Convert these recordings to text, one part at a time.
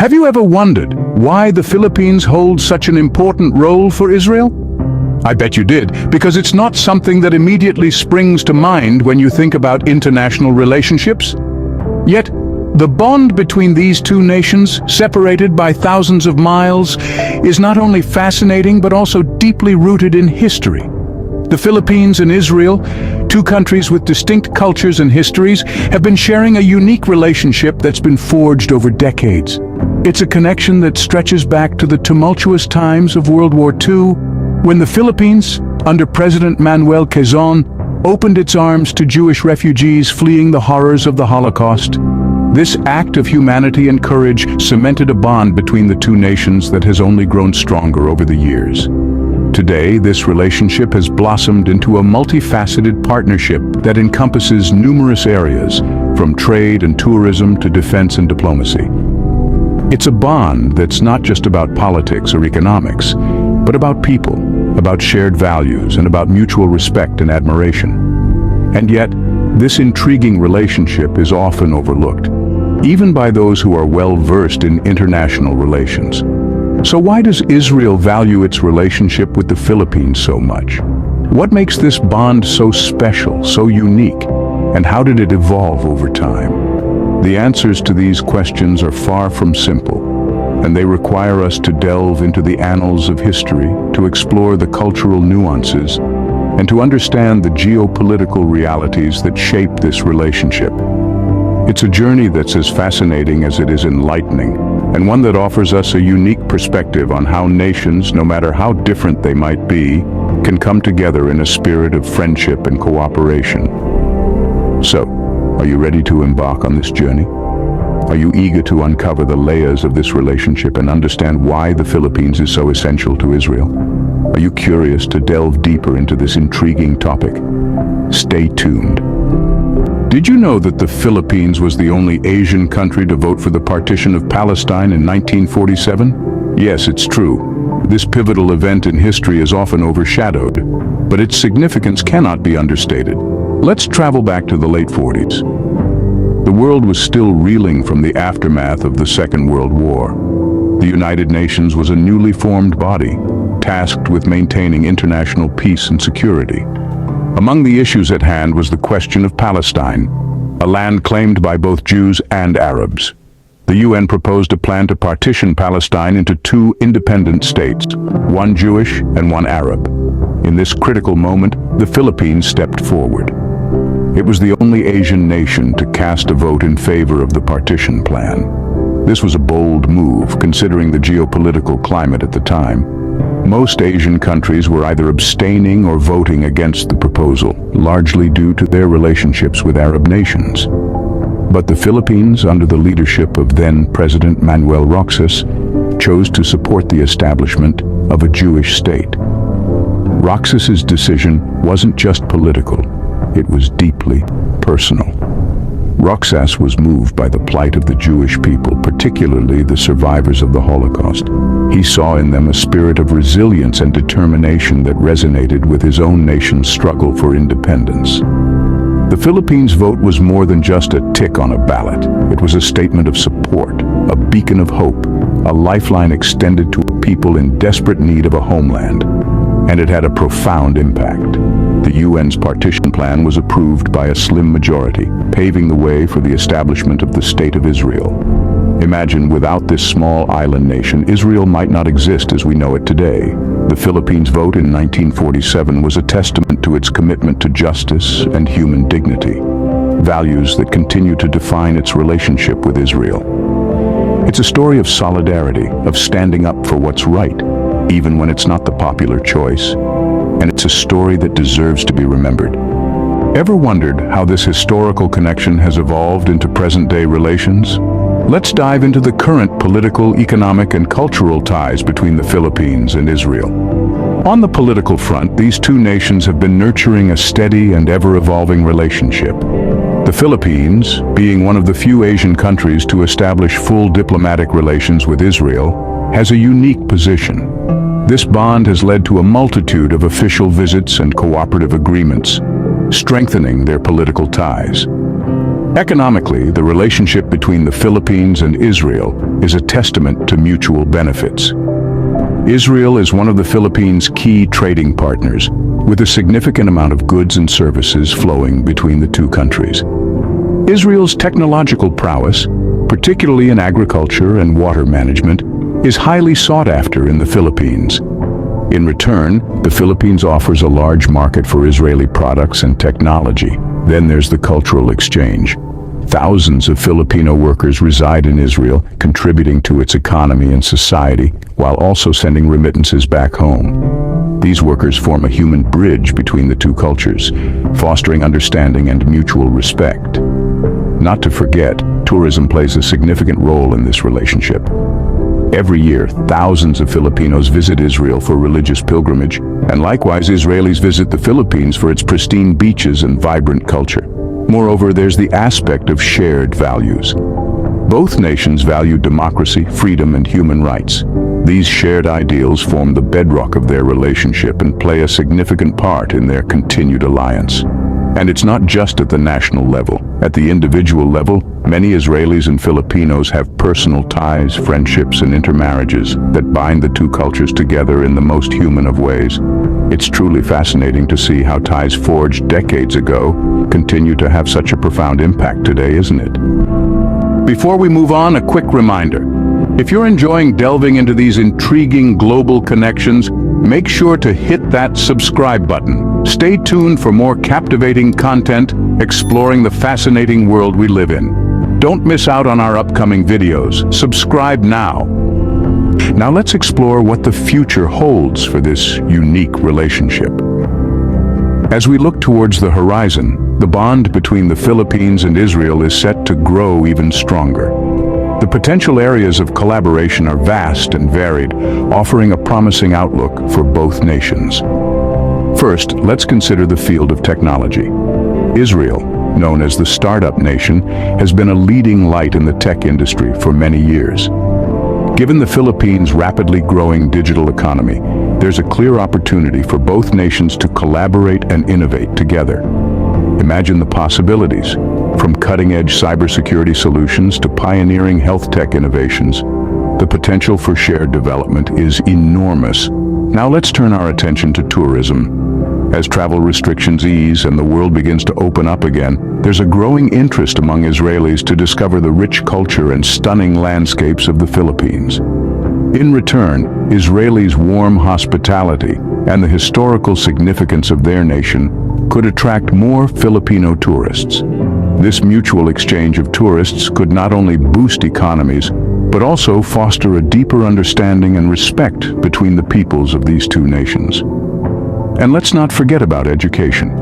Have you ever wondered why the Philippines hold such an important role for Israel? I bet you did, because it's not something that immediately springs to mind when you think about international relationships. Yet, the bond between these two nations, separated by thousands of miles, is not only fascinating but also deeply rooted in history. The Philippines and Israel, two countries with distinct cultures and histories, have been sharing a unique relationship that's been forged over decades. It's a connection that stretches back to the tumultuous times of World War II, when the Philippines, under President Manuel Quezon, opened its arms to Jewish refugees fleeing the horrors of the Holocaust. This act of humanity and courage cemented a bond between the two nations that has only grown stronger over the years. Today, this relationship has blossomed into a multifaceted partnership that encompasses numerous areas, from trade and tourism to defense and diplomacy. It's a bond that's not just about politics or economics, but about people, about shared values, and about mutual respect and admiration. And yet, this intriguing relationship is often overlooked, even by those who are well-versed in international relations. So why does Israel value its relationship with the Philippines so much? What makes this bond so special, so unique, and how did it evolve over time? The answers to these questions are far from simple, and they require us to delve into the annals of history, to explore the cultural nuances, and to understand the geopolitical realities that shape this relationship. It's a journey that's as fascinating as it is enlightening, and one that offers us a unique perspective on how nations, no matter how different they might be, can come together in a spirit of friendship and cooperation. So, are you ready to embark on this journey? Are you eager to uncover the layers of this relationship and understand why the Philippines is so essential to Israel? Are you curious to delve deeper into this intriguing topic? Stay tuned. Did you know that the Philippines was the only Asian country to vote for the partition of Palestine in 1947? Yes, it's true. This pivotal event in history is often overshadowed, but its significance cannot be understated. Let's travel back to the late 40s. The world was still reeling from the aftermath of the Second World War. The United Nations was a newly formed body, tasked with maintaining international peace and security. Among the issues at hand was the question of Palestine, a land claimed by both Jews and Arabs. The UN proposed a plan to partition Palestine into two independent states, one Jewish and one Arab. In this critical moment, the Philippines stepped forward. It was the only Asian nation to cast a vote in favor of the partition plan. This was a bold move, considering the geopolitical climate at the time. Most Asian countries were either abstaining or voting against the proposal, largely due to their relationships with Arab nations. But the Philippines, under the leadership of then-President Manuel Roxas, chose to support the establishment of a Jewish state. Roxas's decision wasn't just political, it was deeply personal. Roxas was moved by the plight of the Jewish people, particularly the survivors of the Holocaust. He saw in them a spirit of resilience and determination that resonated with his own nation's struggle for independence. The Philippines' vote was more than just a tick on a ballot. It was a statement of support, a beacon of hope, a lifeline extended to a people in desperate need of a homeland. And it had a profound impact. The UN's partition plan was approved by a slim majority, paving the way for the establishment of the State of Israel. Imagine, without this small island nation, Israel might not exist as we know it today. The Philippines' vote in 1947 was a testament to its commitment to justice and human dignity, values that continue to define its relationship with Israel. It's a story of solidarity, of standing up for what's right, even when it's not the popular choice. And it's a story that deserves to be remembered. Ever wondered how this historical connection has evolved into present-day relations? Let's dive into the current political, economic, and cultural ties between the Philippines and Israel. On the political front, these two nations have been nurturing a steady and ever-evolving relationship. The Philippines, being one of the few Asian countries to establish full diplomatic relations with Israel, has a unique position. This bond has led to a multitude of official visits and cooperative agreements, strengthening their political ties. Economically, the relationship between the Philippines and Israel is a testament to mutual benefits. Israel is one of the Philippines' key trading partners, with a significant amount of goods and services flowing between the two countries. Israel's technological prowess, particularly in agriculture and water management, is highly sought after in the Philippines. In return, the Philippines offers a large market for Israeli products and technology. Then there's the cultural exchange. Thousands of Filipino workers reside in Israel, contributing to its economy and society, while also sending remittances back home. These workers form a human bridge between the two cultures, fostering understanding and mutual respect. Not to forget, tourism plays a significant role in this relationship. Every year, thousands of Filipinos visit Israel for religious pilgrimage, and likewise Israelis visit the Philippines for its pristine beaches and vibrant culture. Moreover, there's the aspect of shared values. Both nations value democracy, freedom, and human rights. These shared ideals form the bedrock of their relationship and play a significant part in their continued alliance. And it's not just at the national level. At the individual level, many Israelis and Filipinos have personal ties, friendships, and intermarriages that bind the two cultures together in the most human of ways. It's truly fascinating to see how ties forged decades ago continue to have such a profound impact today, isn't it? Before we move on, a quick reminder. If you're enjoying delving into these intriguing global connections, make sure to hit that subscribe button. Stay tuned for more captivating content exploring the fascinating world we live in. Don't miss out on our upcoming videos. Subscribe now. Now let's explore what the future holds for this unique relationship. As we look towards the horizon, the bond between the Philippines and Israel is set to grow even stronger. The potential areas of collaboration are vast and varied, offering a promising outlook for both nations. First, let's consider the field of technology. Israel, known as the startup nation, has been a leading light in the tech industry for many years. Given the Philippines' rapidly growing digital economy, there's a clear opportunity for both nations to collaborate and innovate together. Imagine the possibilities. From cutting-edge cybersecurity solutions to pioneering health tech innovations, the potential for shared development is enormous. Now let's turn our attention to tourism. As travel restrictions ease and the world begins to open up again, there's a growing interest among Israelis to discover the rich culture and stunning landscapes of the Philippines. In return, Israelis' warm hospitality and the historical significance of their nation could attract more Filipino tourists. This mutual exchange of tourists could not only boost economies, but also foster a deeper understanding and respect between the peoples of these two nations. And let's not forget about education.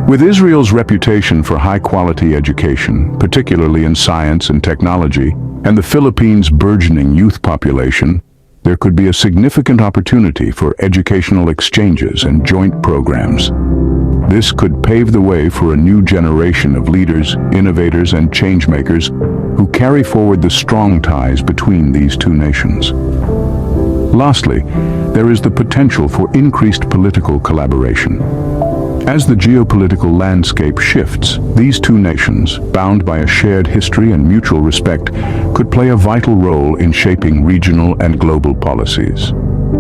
With Israel's reputation for high-quality education, particularly in science and technology, and the Philippines' burgeoning youth population, there could be a significant opportunity for educational exchanges and joint programs. This could pave the way for a new generation of leaders, innovators, and changemakers who carry forward the strong ties between these two nations. Lastly, there is the potential for increased political collaboration. As the geopolitical landscape shifts, these two nations, bound by a shared history and mutual respect, could play a vital role in shaping regional and global policies.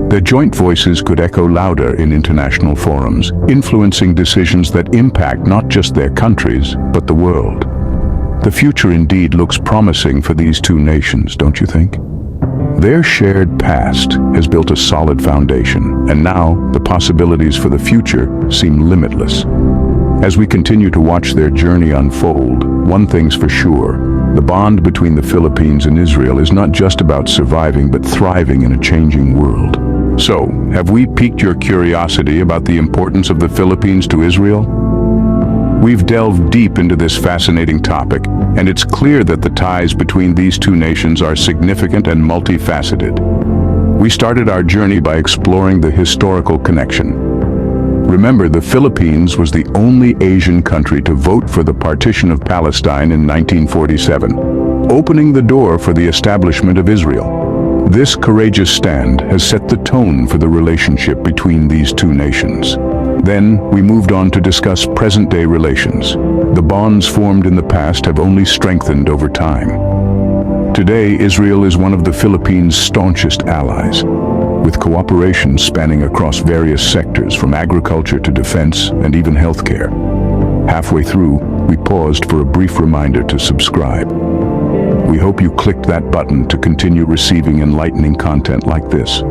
Their joint voices could echo louder in international forums, influencing decisions that impact not just their countries, but the world. The future indeed looks promising for these two nations, don't you think? Their shared past has built a solid foundation, and now the possibilities for the future seem limitless. As we continue to watch their journey unfold, one thing's for sure: the bond between the Philippines and Israel is not just about surviving but thriving in a changing world. So, have we piqued your curiosity about the importance of the Philippines to Israel? We've delved deep into this fascinating topic, and it's clear that the ties between these two nations are significant and multifaceted. We started our journey by exploring the historical connection. Remember, the Philippines was the only Asian country to vote for the partition of Palestine in 1947, opening the door for the establishment of Israel. This courageous stand has set the tone for the relationship between these two nations. Then, we moved on to discuss present-day relations. The bonds formed in the past have only strengthened over time. Today, Israel is one of the Philippines' staunchest allies, with cooperation spanning across various sectors from agriculture to defense and even healthcare. Halfway through, we paused for a brief reminder to subscribe. We hope you clicked that button to continue receiving enlightening content like this.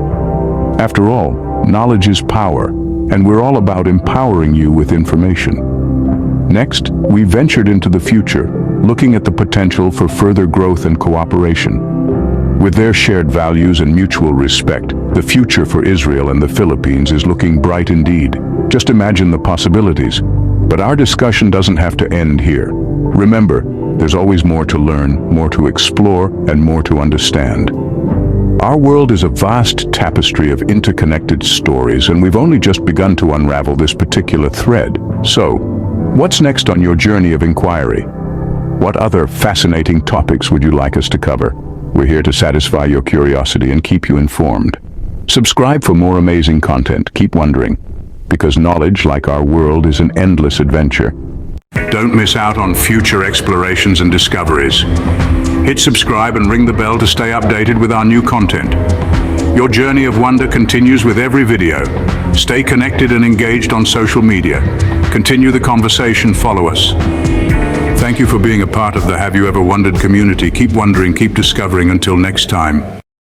After all, knowledge is power, and we're all about empowering you with information. Next, we ventured into the future, looking at the potential for further growth and cooperation. With their shared values and mutual respect, the future for Israel and the Philippines is looking bright indeed. Just imagine the possibilities. But our discussion doesn't have to end here. Remember, there's always more to learn, more to explore, and more to understand. Our world is a vast tapestry of interconnected stories, and we've only just begun to unravel this particular thread. So, what's next on your journey of inquiry? What other fascinating topics would you like us to cover? We're here to satisfy your curiosity and keep you informed. Subscribe for more amazing content. Keep wondering, because knowledge, like our world, is an endless adventure. Don't miss out on future explorations and discoveries. Hit subscribe and ring the bell to stay updated with our new content. Your journey of wonder continues with every video. Stay connected and engaged on social media. Continue the conversation, follow us. Thank you for being a part of the Have You Ever Wondered community. Keep wondering, keep discovering. Until next time.